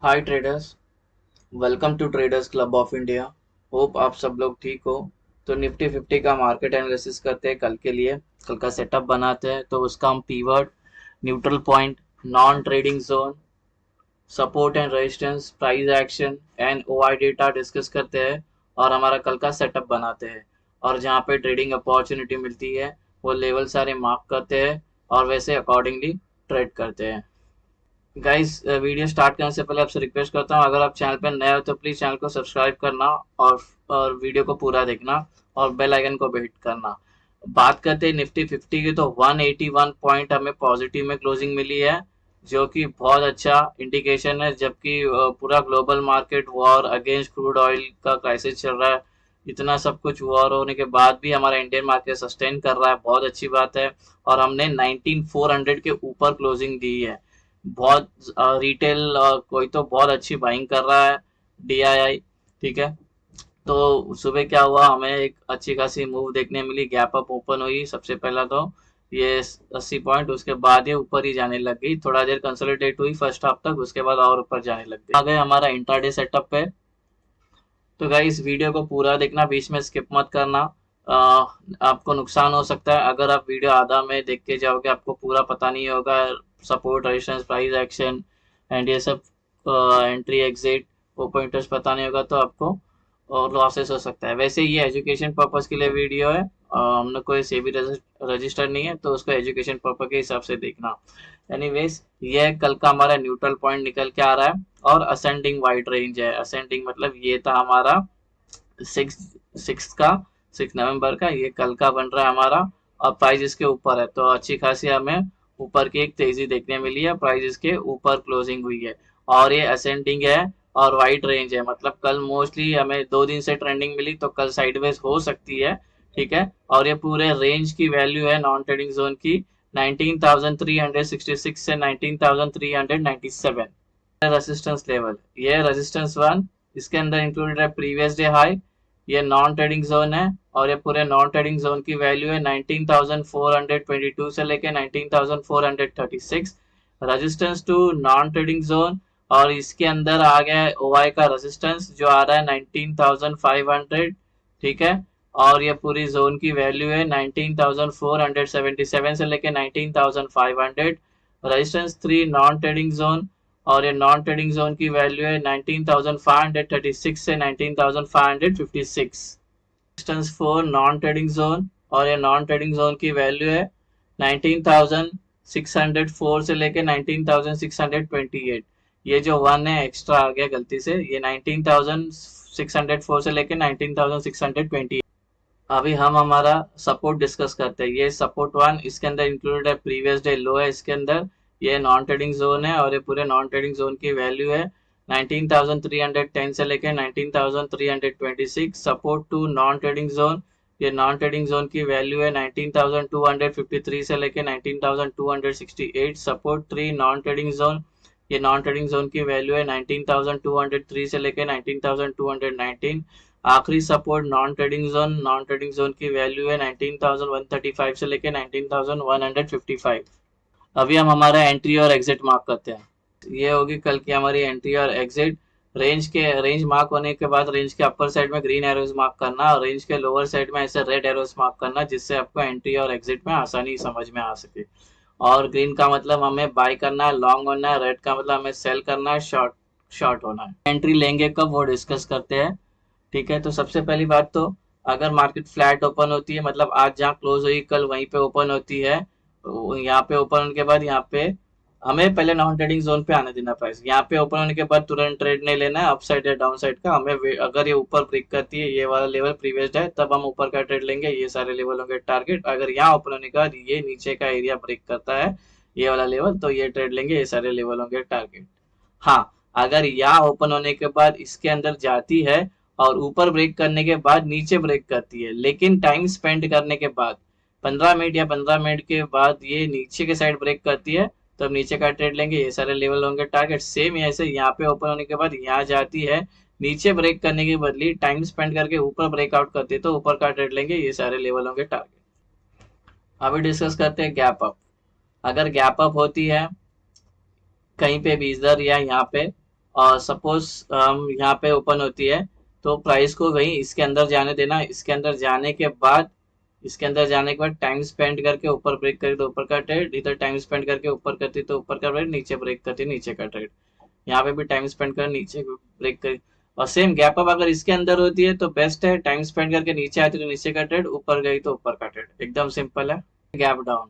Hi traders. Welcome to traders club of India. Hope आप सब लोग ठीक हो। तो निफ्टी 50 का मार्केट एनालिसिस करते हैं कल के लिए। कल का सेटअप बनाते हैं। तो उसका हम pivot, neutral point, non trading zone, support and resistance, price action and OI data discuss करते हैं और हमारा कल का सेटअप बनाते हैं। और जहाँ पे ट्रेडिंग अपॉर्चुनिटी मिलती है वो लेवल सारे मार्क करते हैं और वैसे अकॉर्डिंगली ट्रेड करते हैं। गाइस, वीडियो स्टार्ट करने से पहले आपसे रिक्वेस्ट करता हूँ, अगर आप चैनल पर नए हो तो प्लीज़ चैनल को सब्सक्राइब करना और वीडियो को पूरा देखना और बेल आइकन को भी हिट करना। बात करते हैं निफ्टी 50 की, तो 181 पॉइंट हमें पॉजिटिव में क्लोजिंग मिली है, जो कि बहुत अच्छा इंडिकेशन है। जबकि पूरा global market war against crude oil का क्राइसिस चल रहा है, इतना सब कुछ वॉर होने के बाद भी हमारा इंडियन मार्केट सस्टेन कर रहा है, बहुत अच्छी बात है। और हमने 19400 के ऊपर क्लोजिंग दी है। बहुत रिटेल कोई तो बहुत अच्छी बाइंग कर रहा है, डीआईआई। ठीक है। तो सुबह क्या हुआ, हमें एक अच्छी खासी मूव देखने मिली, गैप अप ओपन हुई सबसे पहला तो ये 80 पॉइंट, उसके बाद ये ऊपर ही जाने लग गई, थोड़ा देर कंसोलिडेट हुई फर्स्ट हाफ तक, उसके बाद और ऊपर जाने लग गई। आ गए हमारा इंट्राडे सेटअप पे। तो गाइस, इस वीडियो को पूरा देखना, बीच में स्किप मत करना। आपको नुकसान हो सकता है अगर आप वीडियो आधा में देख के जाओगे, आपको पूरा पता नहीं होगा। Support, resistance, price action and ये सब, एंट्री एग्जिट, वो पॉइंटर्स पता नहीं होगा तो आपको और लॉसेस हो सकता है। वैसे ये एजुकेशन पर्पस के लिए वीडियो है। हमने कोई सेबी रजिस्टर नहीं है, तो उसको एजुकेशन पर्पस के हिसाब से देखना। एनीवेज, ये कल का हमारा न्यूट्रल पॉइंट निकल के आ रहा है और असेंडिंग वाइड रेंज है। असेंडिंग मतलब ये था हमारा सिक्स सिक्स का 6 नवंबर का, ये कल का बन रहा है हमारा। और प्राइस इसके ऊपर है, तो अच्छी खासी हमें ऊपर की एक तेजी देखने मिली है, प्राइस इसके ऊपर क्लोजिंग हुई है और ये असेंडिंग है और वाइड रेंज है। मतलब कल मोस्टली हमें 2 दिन से ट्रेंडिंग मिली, तो कल साइडवेज हो सकती है। ठीक है। और ये पूरे रेंज की वैल्यू है नॉन ट्रेडिंग जोन की 19,366 से 19,397। रेजिस्टेंस लेवल, ये रेजिस्टेंस 1, इसके अंदर इंक्लूडेड है प्रीवियस डे हाई। ये नॉन ट्रेडिंग जोन है और ये पूरे नॉन ट्रेडिंग जोन की वैल्यू है 19,422 से लेके 19,436। Resistance to non trading zone, और इसके अंदर आ गया है ओआई का रेजिस्टेंस जो आ रहा है 19,500। ठीक है। और ये पूरी जोन की वैल्यू है 19,477 से लेके 19,500। रेजिस्टेंस 3 नॉन ट्रेडिंग जोन, और ये नॉन ट्रेडिंग जोन की वैल्यू है 19,536 से 19,556। रेजिस्टेंस 4 नॉन ट्रेडिंग जोन, और ये नॉन ट्रेडिंग जोन की वैल्यू है 19,604 से लेके 19,628। ये जो वन है एक्स्ट्रा आ गया गलती से, ये 19,604 से लेके 19,628। अभी हम हमारा सपोर्ट डिस्कस करते हैं। ये सपोर्ट 1, इसके अंदर इंक्लूडेड है प्रीवियस डे लो है इसके अंदर। ये नॉन ट्रेडिंग जोन है और ये पूरे नॉन ट्रेडिंग जोन की वैल्यू है 19,310 से लेकर 19,326। सपोर्ट 2 नॉन ट्रेडिंग जोन, ये नॉन ट्रेडिंग जोन की वैल्यू है 19,253 से लेकर 19,268। सपोर्ट 3 नॉन ट्रेडिंग जोन, ये नॉन ट्रेडिंग जोन की वैल्यू है 19,203 से लेकर 19,219। आखिरी सपोर्ट नॉन ट्रेडिंग जोन की वैल्यू है 19,135 से लेके 19,155। अभी हम हमारा एंट्री और एग्जिट मार्क करते हैं। ये होगी कल की हमारी एंट्री और एग्जिट। रेंज मार्क होने के बाद रेंज के अपर साइड में ग्रीन एरोज मार्क करना और रेंज के लोअर साइड में ऐसे रेड एरोज मार्क करना, जिससे आपको एंट्री और एग्जिट में आसानी समझ में आ सके। और ग्रीन का मतलब हमें बाय करना है, लॉन्ग होना है। रेड का मतलब हमें सेल करना है, शॉर्ट शॉर्ट होना है। एंट्री लेंगे कब, वो डिस्कस करते हैं। ठीक है। तो सबसे पहली बात तो, अगर मार्केट फ्लैट ओपन होती है, मतलब आज जहाँ क्लोज हुई कल वहीं पे ओपन होती है, तो यहाँ पे ओपन होने के बाद यहाँ पे हमें पहले नॉन ट्रेडिंग जोन पे आने देना प्राइस। यहाँ पे ओपन होने के बाद तुरंत ट्रेड नहीं लेना है अपसाइड या डाउन साइड का। हमें अगर ये ऊपर ब्रेक करती है, ये वाला लेवल प्रीवियस है, तब हम ऊपर का ट्रेड लेंगे। ये सारे लेवल होंगे टारगेट। अगर यहाँ ओपन होने के बाद ये नीचे का एरिया ब्रेक करता है, ये वाला लेवल, तो ये ट्रेड लेंगे। ये सारे लेवल होंगे टारगेट। हाँ, अगर यहाँ ओपन होने के बाद इसके अंदर जाती है और ऊपर ब्रेक करने के बाद नीचे ब्रेक करती है, लेकिन टाइम स्पेंड करने के बाद 15 मिनट या 15 मिनट के बाद ये नीचे के साइड ब्रेक करती है, तब नीचे का ट्रेड लेंगे। ये सारे लेवल होंगे टारगेट। सेम ऐसे यहाँ पे ओपन होने के बाद यहाँ जाती है, नीचे ब्रेक करने की बदली टाइम स्पेंड करके ऊपर ब्रेकआउट करती है, तो ऊपर का ट्रेड लेंगे। ये सारे लेवल होंगे टारगेट। अभी डिस्कस करते हैं गैप अप। अगर गैप अप होती है कहीं पे भी इधर या यहाँ पे, और सपोज यहाँ पे ओपन होती है, तो प्राइस को वही इसके अंदर जाने देना। इसके अंदर जाने के बाद, टाइम स्पेंड करके ऊपर ब्रेक करी तो ऊपर का ट्रेड, इधर टाइम स्पेंड करके ऊपर करती तो ऊपर का ट्रेड, नीचे ब्रेक करती नीचे का ट्रेड। यहाँ पे भी टाइम स्पेंड कर नीचे ब्रेक करी। और सेम गैप अप अगर इसके अंदर होती है तो बेस्ट है, टाइम स्पेंड करके नीचे आती तो नीचे का ट्रेड, ऊपर गई तो ऊपर का ट्रेड, एकदम सिंपल है। गैप डाउन,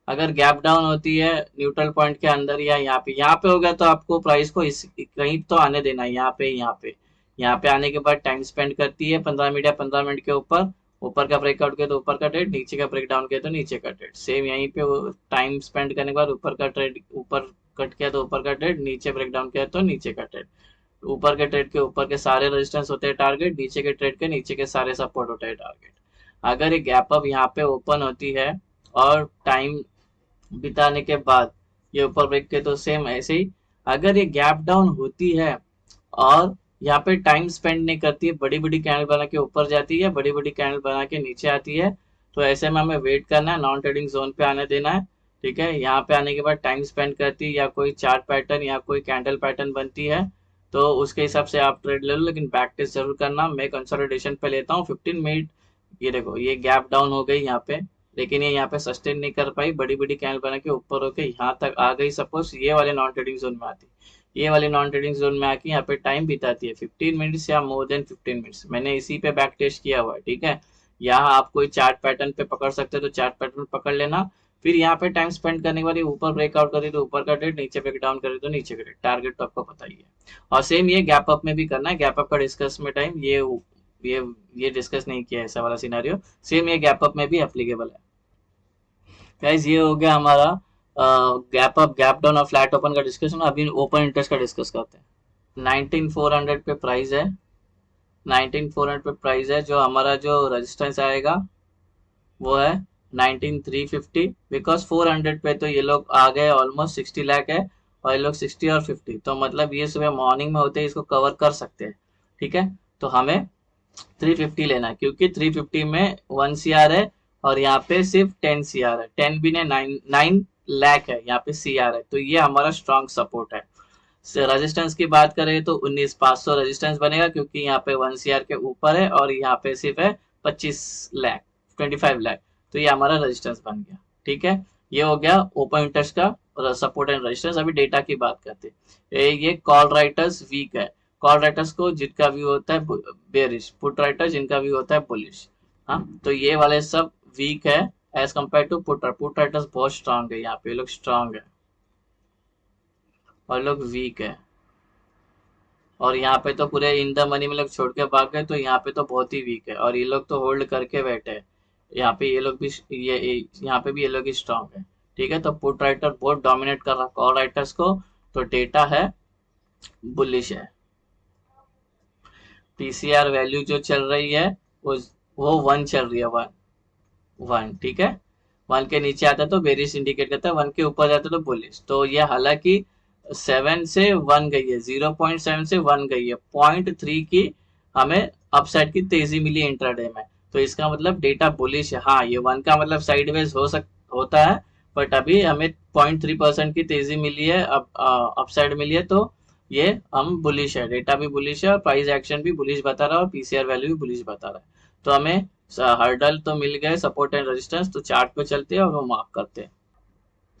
अगर गैप डाउन होती है न्यूट्रल पॉइंट के अंदर या यहाँ पे हो गया तो आपको प्राइस को इस कहीं तो आने देना है, यहाँ पे आने के बाद टाइम स्पेंड करती है 15 मिनट या 15 मिनट के ऊपर। ऊपर का ब्रेकआउट किया तो ऊपर का ट्रेड, नीचे का ब्रेक डाउन किया तो नीचे का ट्रेड। सेम यहीं पे टाइम स्पेंड करने के बाद ऊपर का ट्रेड, ऊपर कट किया तो ऊपर का ट्रेड, नीचे ब्रेक डाउन किया तो नीचे का ट्रेड। ऊपर के ट्रेड के ऊपर के सारे रेजिस्टेंस होते हैं टारगेट, नीचे के ट्रेड के नीचे के सारे सपोर्ट होते हैं टारगेट। अगर ये गैप अप यहाँ पे ओपन होती है और टाइम बिताने के बाद ये ऊपर ब्रेक के, तो सेम ऐसे ही अगर ये गैप डाउन होती है और यहाँ पे टाइम स्पेंड नहीं करती है, बड़ी बड़ी कैंडल बना के ऊपर जाती है, बड़ी बड़ी कैंडल बना के नीचे आती है, तो ऐसे में हमें वेट करना है, नॉन ट्रेडिंग जोन पे आने देना है। ठीक है, यहाँ पे आने के बाद टाइम स्पेंड करती है या कोई चार्ट पैटर्न या कोई कैंडल पैटर्न बनती है तो उसके हिसाब से आप ट्रेड ले लो, लेकिन बैक टेस्ट जरूर करना। मैं कंसोलिडेशन पे लेता हूँ 15 मिनट। ये देखो ये गैप डाउन हो गई यहाँ पे, लेकिन ये यहाँ पे सस्टेन नहीं कर पाई, बड़ी बड़ी कैंडल बना के ऊपर होके यहाँ तक आ गई। सपोज ये वाले नॉन ट्रेडिंग जोन में आती, ये वाली नॉन ट्रेडिंग जोन में आके यहाँ पे टाइम बिताती है 15 मिनट्स या मोर देन 15 मिनट्स। मैंने इसी पे बैक टेस्ट किया हुआ है। ठीक है, यहाँ आप कोई चार्ट पैटर्न पे पकड़ सकते हो तो चार्ट पैटर्न पकड़ लेना। फिर यहाँ पे टाइम स्पेंड करने के बाद ये ऊपर ब्रेकआउट करी तो ऊपर का ट्रेड, नीचे ब्रेक डाउन करे तो नीचे का ट्रेड, टारगेट तो आपको पता ही है। और सेम ये गैप अप में भी करना है। गैप अप का डिस्कस में टाइम ये ये डिस्कस नहीं किया ऐसा वाला सिनेरियो, सेम ये गैप अप में भी एप्लीकेबल है। गाइस ये हो गया हमारा गैप अप, गैप डाउन और फ्लैट ओपन का डिस्कशन। अभी ओपन इंटरेस्ट का डिस्कस करते हैं। 19400 पे प्राइस है, 19400 पे प्राइस है। जो हमारा जो रेजिस्टेंस आएगा वो है 19350, बिकॉज 400 पे तो ये लोग आ गए, ऑलमोस्ट 60 लाख है और ये लोग 60 और 50, तो मतलब ये सुबह मॉर्निंग में होते हैं इसको कवर कर सकते हैं। ठीक है, तो हमें 350 लेना है, क्योंकि 350 में 1 CR है और यहाँ पे सिर्फ 10 CR है, 10 भी नहीं, 9 लाख है यहाँ पे CR है, तो ये हमारा स्ट्रॉन्ग सपोर्ट है। रेजिस्टेंस की बात करें तो 19500 रेजिस्टेंस बनेगा, क्योंकि यहाँ पे 1 CR के ऊपर है और यहाँ पे सिर्फ है 25 लाख, 25 लाख, तो ये हमारा रेजिस्टेंस बन गया। ठीक है, ये हो गया ओपन इंटरेस्ट का सपोर्ट एंड रेजिस्टेंस। अभी डेटा की बात करते हैं। ये कॉल राइटर्स वीक है, कॉल राइटर्स को जिनका व्यू होता है बेरिश, पुट राइटर जिनका व्यू होता है बुलिश। हाँ, तो ये वाले सब वीक है as compared to put writers बहुत स्ट्रांग है, यहाँ पे लोग स्ट्रांग है और लोग वीक है। और यहाँ पे तो पूरे इन द मनी में लोग छोड़ के भाग गए, तो यहाँ पे तो बहुत ही वीक है और ये लोग तो होल्ड करके बैठे हैं। यहाँ पे ये लोग भी यहाँ पे भी ये लोग ही स्ट्रांग है। ठीक है, तो पुट राइटर बहुत डोमिनेट कर रहा कॉल राइटर्स को, तो डेटा है बुलिश है। पीसीआर वैल्यू जो चल रही है वो 1 चल रही है, 1 ठीक है। 1 के नीचे आता है तो बेरिश इंडिकेट करता है, 1 के ऊपर जाता है तो बुलिश। तो ये हालांकि 7 से 1 गई है, 0.7 से 1 गई है, 0.3 की हमें अपसाइड की तेजी मिली इंट्राडे में, तो इसका मतलब डेटा बुलिश है। हाँ, ये 1 का मतलब साइडवेज होता है, बट अभी हमें 0.3% की तेजी मिली है, अब अपसाइड मिली है, तो ये हम बुलिश है, डेटा भी बुलिश है और प्राइस एक्शन भी बुलिश बता रहा है और पीसीआर वैल्यू भी बुलिश बता रहा है। तो हमें हर्डल तो मिल गए, सपोर्ट एंड रेजिस्टेंस, तो चार्ट पे चलते हैं और वो मार्क करते हैं।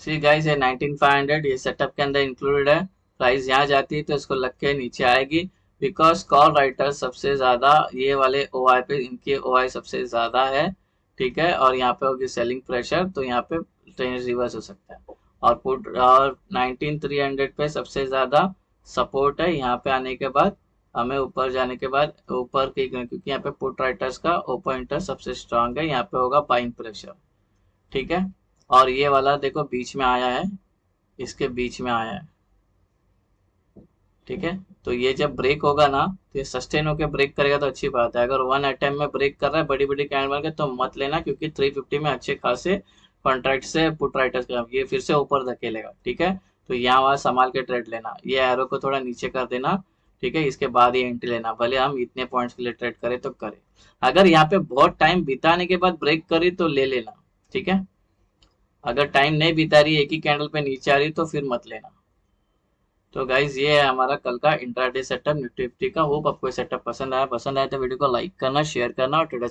सी गाइस, ये 19500 ये सेटअप के अंदर इंक्लूडेड है। प्राइस यहाँ जाती है तो इसको लग के नीचे आएगी, बिकॉज कॉल राइटर सबसे ज्यादा ये वाले ओआई पे, इनके ओआई सबसे ज्यादा है। ठीक है, और यहाँ पे होगी सेलिंग प्रेशर, तो यहाँ पे ट्रेंड रिवर्स हो सकता है। और पुट और 19300 पे सबसे ज्यादा सपोर्ट है। यहाँ पे आने के बाद हमें ऊपर जाने के बाद ऊपर की, क्योंकि यहाँ पे पुट राइटर्स का ओपन इंटरेस्ट सबसे स्ट्रांग है, यहाँ पे होगा बाइंग प्रेशर। ठीक है, और ये वाला देखो बीच में आया है, इसके बीच में आया है। ठीक है, तो ये जब ब्रेक होगा ना तो ये सस्टेन होकर ब्रेक करेगा तो अच्छी बात है। अगर 1 अटेम्प्ट में ब्रेक कर रहा है बड़ी बड़ी कैंडल के, तो मत लेना, क्योंकि 350 में अच्छे खासे कॉन्ट्रैक्ट से पुट राइटर्स का ये फिर से ऊपर धकेलेगा। ठीक है, तो यहाँ वहां संभाल के ट्रेड लेना, ये एरो को थोड़ा नीचे कर देना। ठीक है, इसके बाद ये एंट्री लेना, भले हम इतने पॉइंट्स के लिए ट्रेड करें तो करें। अगर यहाँ पे बहुत टाइम बिताने के बाद ब्रेक करी तो ले लेना। ठीक है, अगर टाइम नहीं बिता रही, एक ही कैंडल पे नीचे आ रही, तो फिर मत लेना। तो गाइज ये है हमारा कल का इंट्राडे सेटअप निफ्टी फिफ्टी का। होप आपको सेटअप पसंद आया तो वीडियो को लाइक करना, शेयर करना और ट्रेडर्स